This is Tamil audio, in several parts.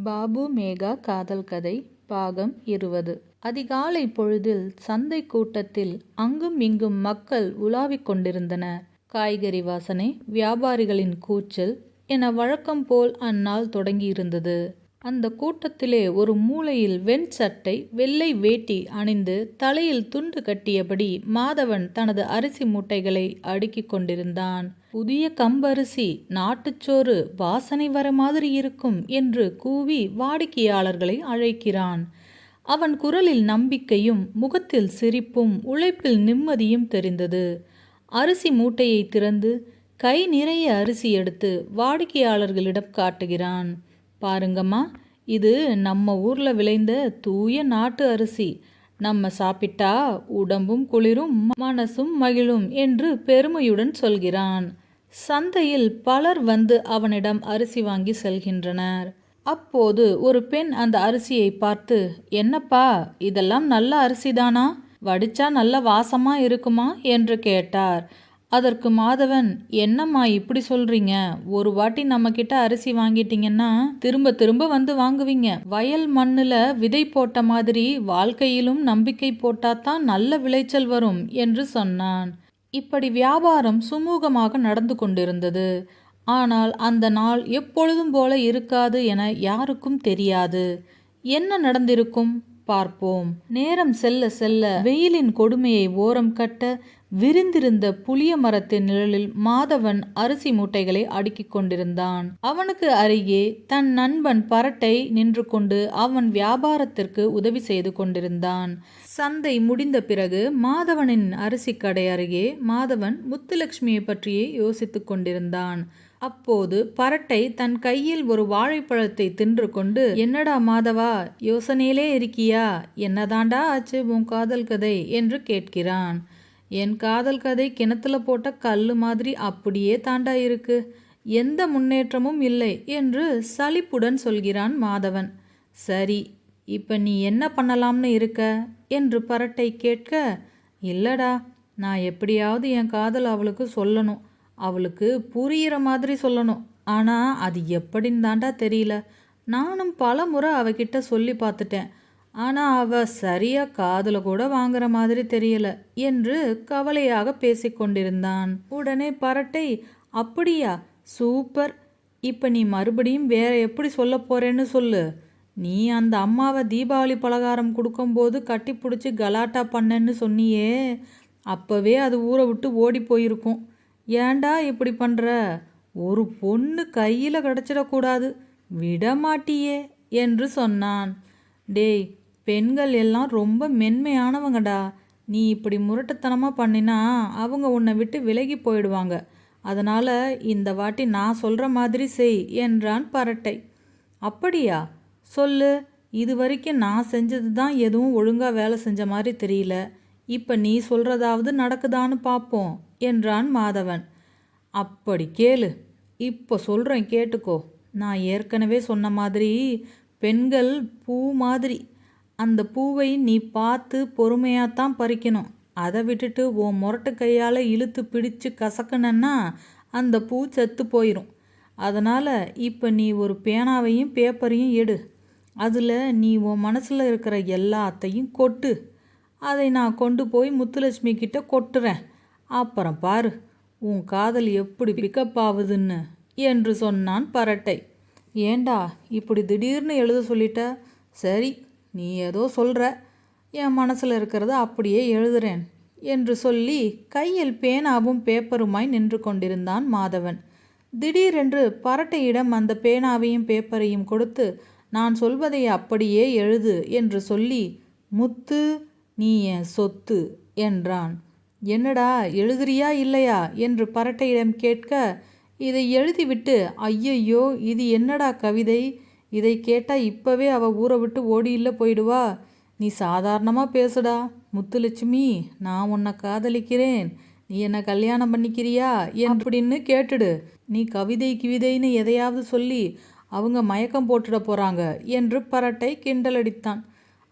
பாபு மேகா காதல் கதை பாகம் 20. அதிகாலை பொழுதில் சந்தை கூட்டத்தில் அங்கும் இங்கும் மக்கள் உலாவிக் கொண்டிருந்தனர். காய்கறி வாசனை, வியாபாரிகளின் கூச்சல் என வழக்கம் போல் அந்நாள் தொடங்கியிருந்தது. அந்த கூட்டத்திலே ஒரு மூலையில் வெண் சட்டை, வெள்ளை வேட்டி அணிந்து தலையில் துண்டு கட்டியபடி மாதவன் தனது அரிசி மூட்டைகளை அடுக்கிக் கொண்டிருந்தான். புதிய கம்பரிசி, நாட்டுச்சோறு, வாசனை வர மாதிரி இருக்கும் என்று கூவி வாடிக்கையாளர்களை அழைக்கிறான். அவன் குரலில் நம்பிக்கையும் முகத்தில் சிரிப்பும் உழைப்பில் நிம்மதியும் தெரிந்தது. அரிசி மூட்டையை திறந்து கை நிறைய அரிசி எடுத்து வாடிக்கையாளர்களிடம் காட்டுகிறான். பாருங்கம்மா, இது நம்ம ஊர்ல விளைந்த தூய நாட்டு அரிசி. நம்ம சாப்பிட்டா உடம்பும் குளிரும், மனசும் மகிழும் என்று பெருமையுடன் சொல்கிறான். சந்தையில் பலர் வந்து அவனிடம் அரிசி வாங்கி செல்கின்றனர். அப்போது ஒரு பெண் அந்த அரிசியை பார்த்து, என்னப்பா, இதெல்லாம் நல்ல அரிசிதானா? வடிச்சா நல்ல வாசமா இருக்குமா என்று கேட்டார். அதற்கு மாதவன், என்னம்மா இப்படி சொல்றீங்க? ஒரு வாட்டி நம்ம கிட்ட அரிசி வாங்கிட்டீங்கன்னா திரும்ப திரும்ப வந்து வாங்குவீங்க. வயல் மண்ணுல விதை போட்ட மாதிரி வாழ்க்கையிலும் நம்பிக்கை போட்டாதான் நல்ல விளைச்சல் வரும் என்று சொன்னான். இப்படி வியாபாரம் சுமூகமாக நடந்து கொண்டிருந்தது. ஆனால் அந்த நாள் எப்பொழுதும் போல இருக்காது என யாருக்கும் தெரியாது. என்ன நடந்திருக்கும் பார்ப்போம். நேரம் செல்ல செல்ல வெயிலின் கொடுமையை ஓரம் கட்ட விரிந்திருந்த புளிய மரத்தின் நிழலில் மாதவன் அரிசி மூட்டைகளை அடுக்கிக் கொண்டிருந்தான். அவனுக்கு அருகே தன் நண்பன் பரட்டை நின்று கொண்டு அவன் வியாபாரத்திற்கு உதவி செய்து கொண்டிருந்தான். சந்தை முடிந்த பிறகு மாதவனின் அரிசி கடை அருகே மாதவன் முத்துலட்சுமியை பற்றியே யோசித்துக் கொண்டிருந்தான். அப்போது பரட்டை தன் கையில் ஒரு வாழைப்பழத்தை தின்று கொண்டு, என்னடா மாதவா, யோசனையிலே இருக்கியா? என்னதாண்டா ஆச்சு உன் காதல் கதை என்று கேட்கிறான். என் காதல் கதை கிணத்துல போட்ட கல்லு மாதிரி அப்படியே தாண்டா இருக்கு. எந்த முன்னேற்றமும் இல்லை என்று சலிப்புடன் சொல்கிறான் மாதவன். சரி, இப்ப நீ என்ன பண்ணலாம்னு இருக்க என்று பரட்டை கேட்க, இல்லடா, நான் எப்படியாவது என் காதல் அவளுக்கு சொல்லணும். அவளுக்கு புரியிற மாதிரி சொல்லணும். ஆனா அது எப்படின்னு தாண்டா தெரியல. நானும் பல முறை அவகிட்ட சொல்லி பார்த்துட்டேன். ஆனா அவ சரியா காதுல கூட வாங்குற மாதிரி தெரியல என்று கவலையாக பேசிக்கொண்டிருந்தான். உடனே பரட்டை, அப்படியா, சூப்பர். இப்ப நீ மறுபடியும் வேற எப்படி சொல்ல போறேன்னு சொல்லு. நீ அந்த அம்மாவை தீபாவளி பலகாரம் கொடுக்கும்போது கட்டி பிடிச்சி கலாட்டா பண்ணேன்னு சொன்னியே, அப்பவே அது ஊரை விட்டு ஓடி போயிருக்கும். ஏண்டா இப்படி பண்ற? ஒரு பொண்ணு கையில கிடைச்சிடக்கூடாது, விடமாட்டியே என்று சொன்னான். டேய், பெண்கள் எல்லாம் ரொம்ப மென்மையானவங்கடா. நீ இப்படி முரட்டுத்தனமாக பண்ணினா அவங்க உன்னை விட்டு விலகி போயிடுவாங்க. அதனால் இந்த வாட்டி நான் சொல்கிற மாதிரி செய் என்றான் பரட்டை. அப்படியா? சொல்லு. இது வரைக்கும் நான் செஞ்சது தான் எதுவும் ஒழுங்காக வேலை செஞ்ச மாதிரி தெரியல. இப்போ நீ சொல்கிறதாவது நடக்குதான்னு பார்ப்போம் என்றான் மாதவன். அப்படி கேளு. இப்போ சொல்கிறேன் கேட்டுக்கோ. நான் ஏற்கனவே சொன்ன மாதிரி பெண்கள் பூ மாதிரி. அந்த பூவை நீ பார்த்து பொறுமையாகத்தான் பறிக்கணும். அதை விட்டுட்டு உன் முரட்டு கையால் இழுத்து பிடிச்சு கசக்குனன்னா அந்த பூ செத்து போயிடும். அதனால் இப்போ நீ ஒரு பேனாவையும் பேப்பரையும் எடு. அதில் நீ உன் மனசில் இருக்கிற எல்லாத்தையும் கொட்டு. அதை நான் கொண்டு போய் முத்துலட்சுமி கிட்ட கொட்டுறேன். அப்புறம் பாரு உன் காதல் எப்படி பிக்கப் ஆகுதுன்னு என்று சொன்னான் பரட்டை. ஏண்டா இப்படி திடீர்னு எழுத சொல்லிட்ட? சரி, நீ ஏதோ சொல்கிற, என் மனசில் இருக்கிறத அப்படியே எழுதுறேன் என்று சொல்லி கையில் பேனாவும் பேப்பருமாய் நின்று கொண்டிருந்தான் மாதவன். திடீரென்று பரட்டையிடம் அந்த பேனாவையும் பேப்பரையும் கொடுத்து, நான் சொல்வதை அப்படியே எழுது என்று சொல்லி, முத்து, நீ என் சொத்து என்றான். என்னடா எழுதுறியா இல்லையா என்று பரட்டையிடம் கேட்க, இதை எழுதிவிட்டு, ஐயையோ, இது என்னடா கவிதை? இதை கேட்டால் இப்போவே அவள் ஊரை விட்டு ஓடியில் போயிடுவா. நீ சாதாரணமாக பேசுடா. முத்துலட்சுமி, நான் உன்னை காதலிக்கிறேன், நீ என்னை கல்யாணம் பண்ணிக்கிறியா அப்படின்னு கேட்டுடு. நீ கவிதை கிவிதைன்னு எதையாவது சொல்லி அவங்க மயக்கம் போட்டுட போகிறாங்க என்று பரட்டை கிண்டலடித்தான்.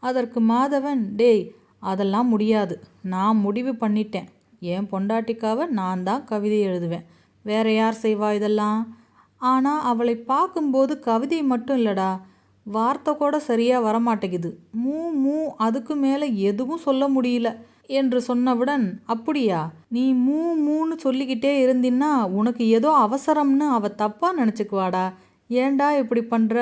அதற்கு மாதவன், டேய், அதெல்லாம் முடியாது. நான் முடிவு பண்ணிட்டேன். என் பொண்டாட்டிக்காக நான் தான் கவிதை எழுதுவேன். வேற யார் செய்வா இதெல்லாம்? ஆனால் அவளை பார்க்கும்போது கவிதை மட்டும் இல்லடா, வார்த்தை கூட சரியாக வரமாட்டேங்குது. மூ மூ அதுக்கு மேலே எதுவும் சொல்ல முடியல என்று சொன்னவுடன், அப்படியா, நீ மூ மூன்னு சொல்லிக்கிட்டே இருந்தின்னா உனக்கு ஏதோ அவசரம்னு அவ தப்பாக நினச்சிக்குவாடா. ஏண்டா இப்படி பண்ணுற?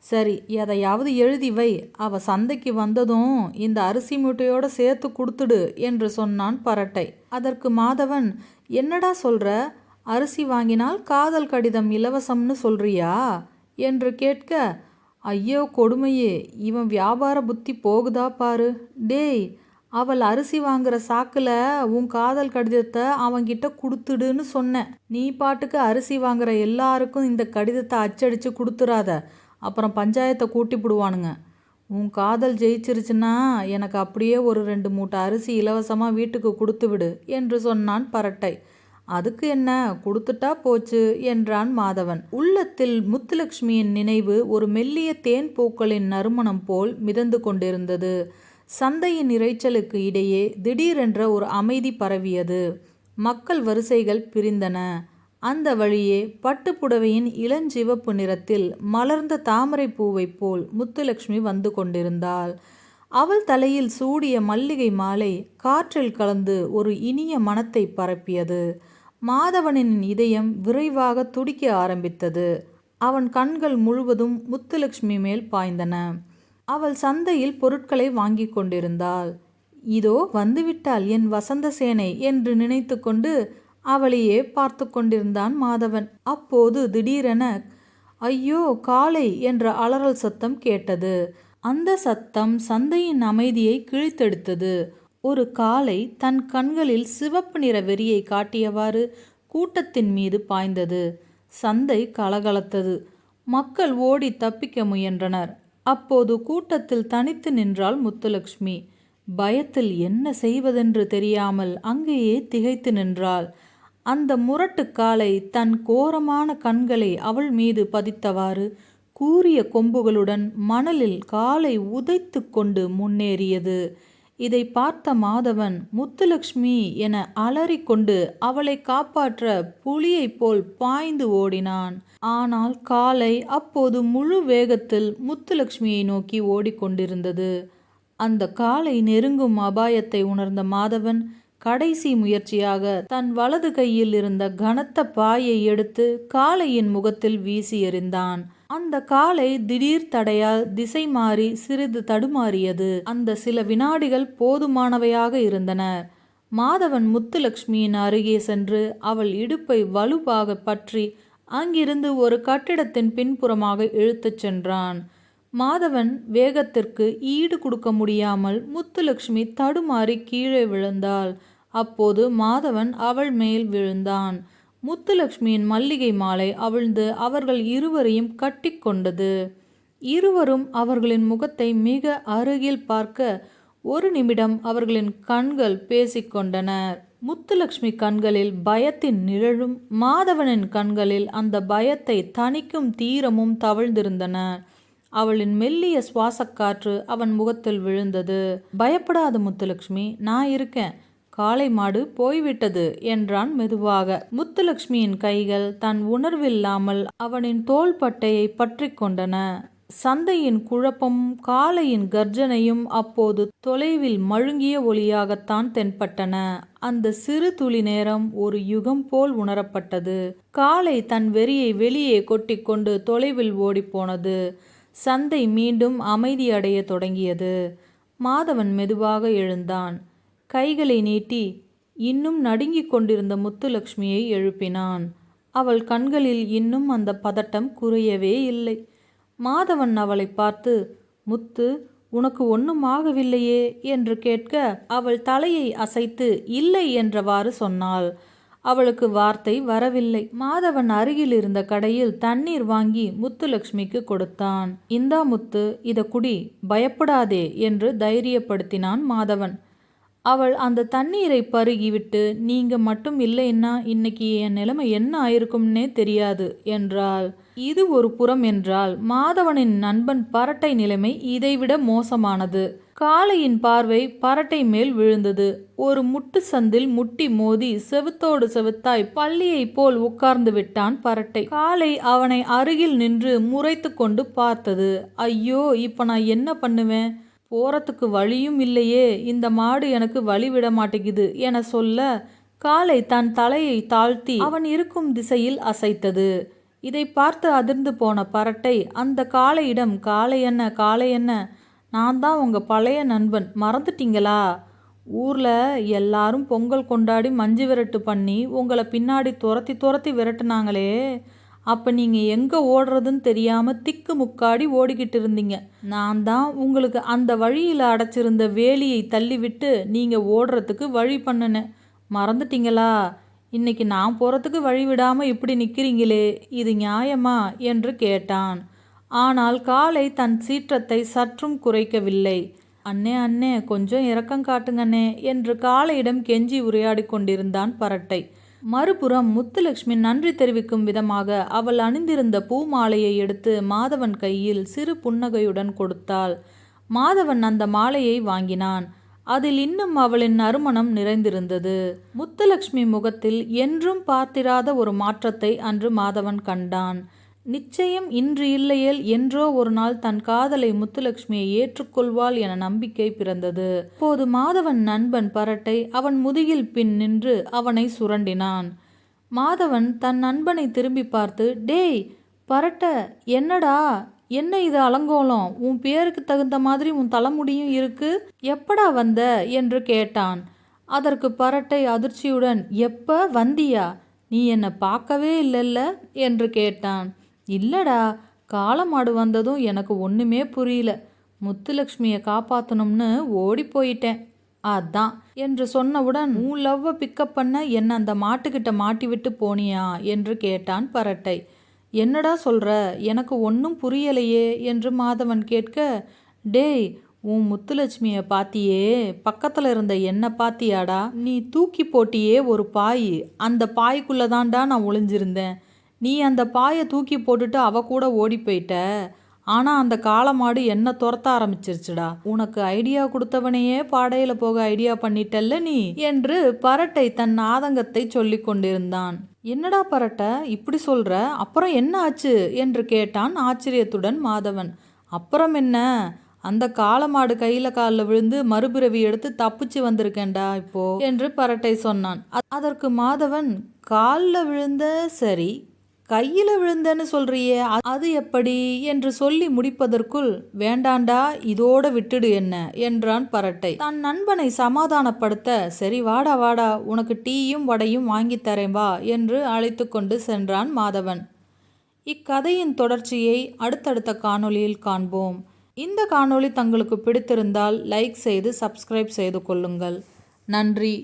சரி, எதையாவது எழுதி வை. அவ சந்தைக்கு வந்ததும் இந்த அரிசி மூட்டையோட சேர்த்து கொடுத்துடு என்று சொன்னான் பரட்டை. அதற்கு மாதவன், என்னடா சொல்ற? அரிசி வாங்கினால் காதல் கடிதம் இலவசம்னு சொல்றியா என்று கேட்க, ஐயோ கொடுமையே, இவன் வியாபார புத்தி போகுதா பாரு. டேய், அவள் அரிசி வாங்குற சாக்கில் உன் காதல் கடிதத்தை அவன்கிட்ட கொடுத்துடுன்னு சொன்னேன். நீ பாட்டுக்கு அரிசி வாங்குற எல்லாருக்கும் இந்த கடிதத்தை அச்சடித்து கொடுத்துறாத, அப்புறம் பஞ்சாயத்தை கூட்டிப்பிடுவானுங்க. உன் காதல் ஜெயிச்சிருச்சுன்னா எனக்கு அப்படியே ஒரு 2 மூட்டை அரிசி இலவசமாக வீட்டுக்கு கொடுத்து விடு என்று சொன்னான் பரட்டை. அதுக்கு என்ன, கொடுத்துட்டா போச்சு என்றான் மாதவன். உள்ளத்தில் முத்துலட்சுமியின் நினைவு ஒரு மெல்லிய தேன் பூக்களின் நறுமணம் போல் மிதந்து கொண்டிருந்தது. சந்தையின் இரைச்சலுக்கு இடையே திடீரென்ற ஒரு அமைதி பரவியது. மக்கள் வரிசைகள் பிரிந்தன. அந்த வழியே பட்டுப்புடவையின் இளஞ்சிவப்பு நிறத்தில் மலர்ந்த தாமரை பூவை போல் முத்துலட்சுமி வந்து கொண்டிருந்தாள். அவள் தலையில் சூடிய மல்லிகை மாலை காற்றில் கலந்து ஒரு இனிய மனத்தை பரப்பியது. மாதவனின் இதயம் விரைவாக துடிக்க ஆரம்பித்தது. அவன் கண்கள் முழுவதும் முத்துலட்சுமி மேல் பாய்ந்தன. அவள் சந்தையில் பொருட்களை வாங்கி கொண்டிருந்தாள். இதோ வந்துவிட்டாள் என் வசந்த சேனை என்று நினைத்து கொண்டு அவளையே பார்த்து கொண்டிருந்தான் மாதவன். அப்போது திடீரென ஐயோ காளை என்ற அலறல் சத்தம் கேட்டது. அந்த சத்தம் சந்தையின் அமைதியை கிழித்தெடுத்தது. ஒரு காளை தன் கண்களில் சிவப்பு நிற வெறியை காட்டியவாறு கூட்டத்தின் மீது பாய்ந்தது. சந்தை கலகலத்தது. மக்கள் ஓடி தப்பிக்க முயன்றனர். அப்போது கூட்டத்தில் தனித்து நின்றாள் முத்துலட்சுமி. பயத்தில் என்ன செய்வதென்று தெரியாமல் அங்கேயே திகைத்து நின்றாள். அந்த முரட்டு காளை தன் கோரமான கண்களை அவள் மீது பதித்தவாறு கூரிய கொம்புகளுடன் மணலில் காலை உதைத்து கொண்டு முன்னேறியது. இதை பார்த்த மாதவன் முத்துலட்சுமி என அலறிக்கொண்டு அவளை காப்பாற்ற புலியைப் போல் பாய்ந்து ஓடினான். ஆனால் காளை அப்போது முழு வேகத்தில் முத்துலட்சுமியை நோக்கி ஓடிக்கொண்டிருந்தது. அந்த காளை நெருங்கும் அபாயத்தை உணர்ந்த மாதவன் கடைசி முயற்சியாக தன் வலது கையில் இருந்த கனத்த பாயை எடுத்து காளையின் முகத்தில் வீசி எறிந்தான். அந்த காளை திடீர் தடையால் திசை மாறி சிறிது தடுமாறியது. அந்த சில வினாடிகள் போதுமானவையாக இருந்தன. மாதவன் முத்துலட்சுமியின் அருகே சென்று அவள் இடுப்பை வலுவாக பற்றி அங்கிருந்து ஒரு கட்டிடத்தின் பின்புறமாக இழுத்துச் சென்றான். மாதவன் வேகத்திற்கு ஈடு கொடுக்க முடியாமல் முத்துலட்சுமி தடுமாறி கீழே விழுந்தாள். அப்போது மாதவன் அவள் மேல் விழுந்தான். முத்துலட்சுமியின் மல்லிகை மாலை அவிழ்ந்து அவர்கள் இருவரையும் கட்டி கொண்டது. இருவரும் அவர்களின் முகத்தை மிக அருகில் பார்க்க ஒரு நிமிடம் அவர்களின் கண்கள் பேசிக்கொண்டனர். முத்துலட்சுமி கண்களில் பயத்தின் நிழலும் மாதவனின் கண்களில் அந்த பயத்தை தணிக்கும் தீரமும் தவழ்ந்திருந்தன. அவளின் மெல்லிய சுவாசக்காற்று அவன் முகத்தில் விழுந்தது. பயப்படாத முத்துலட்சுமி, நான் இருக்கேன், காளை மாடு போய்விட்டது என்றான் மெதுவாக. முத்துலட்சுமியின் கைகள் தன் உணர்வில்லாமல் அவனின் தோள்பட்டையை பற்றி கொண்டன. சந்தையின் குழப்பமும் காளையின் கர்ஜனையும் அப்போது தொலைவில் மழுங்கிய ஒளியாகத்தான் தென்பட்டன. அந்த சிறு துளி நேரம் ஒரு யுகம் போல் உணரப்பட்டது. காளை தன் வெறியை வெளியே கொட்டிக்கொண்டு தொலைவில் ஓடிப்போனது. சந்தை மீண்டும் அமைதியடைய தொடங்கியது. மாதவன் மெதுவாக எழுந்தான். கைகளை நீட்டி இன்னும் நடுங்கிக் கொண்டிருந்த முத்துலட்சுமியை எழுப்பினான். அவள் கண்களில் இன்னும் அந்த பதட்டம் குறையவே இல்லை. மாதவன் அவளை பார்த்து, முத்து, உனக்கு ஒன்றும் ஆகவில்லையே என்று கேட்க அவள் தலையை அசைத்து இல்லை என்றவாறு சொன்னாள். அவளுக்கு வார்த்தை வரவில்லை. மாதவன் அருகில் இருந்த கடையில் தண்ணீர் வாங்கி முத்துலட்சுமிக்கு கொடுத்தான். இந்தா முத்து, இத குடி, பயப்படாதே என்று தைரியப்படுத்தினான் மாதவன். அவள் அந்த தண்ணீரை பருகிவிட்டு, நீங்க மட்டும் இல்லைன்னா இன்னைக்கு என் நிலைமை என்ன ஆயிருக்கும்னே தெரியாது என்றாள். இது ஒரு புறம் என்றால், மாதவனின் நண்பன் பரட்டை நிலைமை இதைவிட மோசமானது. காளையின் பார்வை பரட்டை மேல் விழுந்தது. ஒரு முட்டு சந்தில் முட்டி மோதி செவுத்தோடு செவுத்தாய் பள்ளியைப் போல் உட்கார்ந்து விட்டான் பரட்டை. காளை அவனை அருகில் நின்று முறைத்து கொண்டு பார்த்தது. ஐயோ, இப்ப நான் என்ன பண்ணுவேன்? போறதுக்கு வழியும் இல்லையே, இந்த மாடு எனக்கு வழி விட மாட்டேங்குது என சொல்ல, காளை தன் தலையை தாழ்த்தி அவன் இருக்கும் திசையில் அசைத்தது. இதை பார்த்து அதிர்ந்து போன பரட்டை அந்த காளையிடம், காளை என்ன, நான் தான் உங்க பழைய நண்பன், மறந்துட்டீங்களா? ஊர்ல எல்லாரும் பொங்கல் கொண்டாடி மஞ்சு விரட்டு பண்ணி உங்களை பின்னாடி துரத்தி துரத்தி விரட்டுனாங்களே, அப்போ நீங்கள் எங்கே ஓடுறதுன்னு தெரியாமல் திக்கு முக்காடி ஓடிக்கிட்டு இருந்தீங்க. நான் தான் உங்களுக்கு அந்த வழியில் அடைச்சிருந்த வேலியை தள்ளிவிட்டு நீங்கள் ஓடுறதுக்கு வழி பண்ணினேன். மறந்துட்டீங்களா? இன்னைக்கு நான் போகிறதுக்கு வழி விடாமல் இப்படி நிற்கிறீங்களே, இது நியாயமா என்று கேட்டான். ஆனால் காளை தன் சீற்றத்தை சற்றும் குறைக்கவில்லை. அண்ணே கொஞ்சம் இரக்கம் காட்டுங்கண்ணே என்று காளையிடம் கெஞ்சி உரையாடி கொண்டிருந்தான் பரட்டை. மறுபுறம் முத்துலட்சுமி நன்றி தெரிவிக்கும் விதமாக அவள் அணிந்திருந்த பூ மாலையை எடுத்து மாதவன் கையில் சிறு புன்னகையுடன் கொடுத்தாள். மாதவன் அந்த மாலையை வாங்கினான். அதில் இன்னும் அவளின் நறுமணம் நிறைந்திருந்தது. முத்துலட்சுமி முகத்தில் என்றும் பார்த்திராத ஒரு மாற்றத்தை அன்று மாதவன் கண்டான். நிச்சயம் இன்று இல்லையேல் என்றோ ஒரு நாள் தன் காதலை முத்துலட்சுமியை ஏற்றுக்கொள்வாள் என நம்பிக்கை பிறந்தது. போது மாதவன் நண்பன் பரட்டை அவன் முதுகில் பின் நின்று அவனை சுரண்டினான். மாதவன் தன் நண்பனை திரும்பி பார்த்து, டேய் பரட்ட, என்னடா, என்ன இது அலங்கோலம்? உன் பேருக்கு தகுந்த மாதிரி உன் தலைமுடியும் இருக்கு, எப்படா வந்த என்று கேட்டான். அதற்கு பரட்டை அதிர்ச்சியுடன், எப்ப வந்தியா? நீ என்னை பார்க்கவே இல்லைல்ல என்று கேட்டான். இல்லடா, காளமாடு வந்ததும் எனக்கு ஒன்றுமே புரியல. முத்துலட்சுமியை காப்பாற்றணும்னு ஓடி போயிட்டேன், அதான் என்று சொன்னவுடன், உன் லவ்வை பிக்கப் பண்ண என்ன அந்த மாட்டுக்கிட்ட மாட்டி விட்டு போனியா என்று கேட்டான் பரட்டை. என்னடா சொல்ற, எனக்கு ஒன்றும் புரியலையே என்று மாதவன் கேட்க, டேய் உன் முத்துலட்சுமியை பாத்தியே, பக்கத்தில் இருந்த என்ன பாத்தியாடா? நீ தூக்கி போட்டியே ஒரு பாய், அந்த பாய்க்குள்ளதான்டா நான் ஒளிஞ்சிருந்தேன். நீ அந்த பாயை தூக்கி போட்டுட்டு அவ கூட ஓடி போயிட்ட. ஆனால் அந்த காளமாடு என்ன துரத்த ஆரம்பிச்சிருச்சுடா. உனக்கு ஐடியா கொடுத்தவனையே பாடையில் போக ஐடியா பண்ணிட்டல்ல நீ என்று பரட்டை தன் ஆதங்கத்தை சொல்லி கொண்டிருந்தான். என்னடா பரட்ட இப்படி சொல்ற, அப்புறம் என்ன ஆச்சு என்று கேட்டான் ஆச்சரியத்துடன் மாதவன். அப்புறம் என்ன, அந்த காளமாடு கையில காலில் விழுந்து மறுபிறவி எடுத்து தப்பிச்சு வந்திருக்கேன்டா இப்போ என்று பரட்டை சொன்னான். அதற்கு மாதவன், காலில் விழுந்த சரி, கையில் விழுந்தன்னு சொல்றியே, அது எப்படி என்று சொல்லி முடிப்பதற்குள், வேண்டாண்டா இதோட விட்டுடு என்ன என்றான் பரட்டை. தன் நண்பனை சமாதானப்படுத்த, சரி வாடா வாடா, உனக்கு டீயும் வடையும் வாங்கி தரேன் வா என்று அழைத்து கொண்டு சென்றான் மாதவன். இக்கதையின் தொடர்ச்சியை அடுத்தடுத்த காணொளியில் காண்போம். இந்த காணொளி தங்களுக்கு பிடித்திருந்தால் லைக் செய்து சப்ஸ்கிரைப் செய்து கொள்ளுங்கள். நன்றி.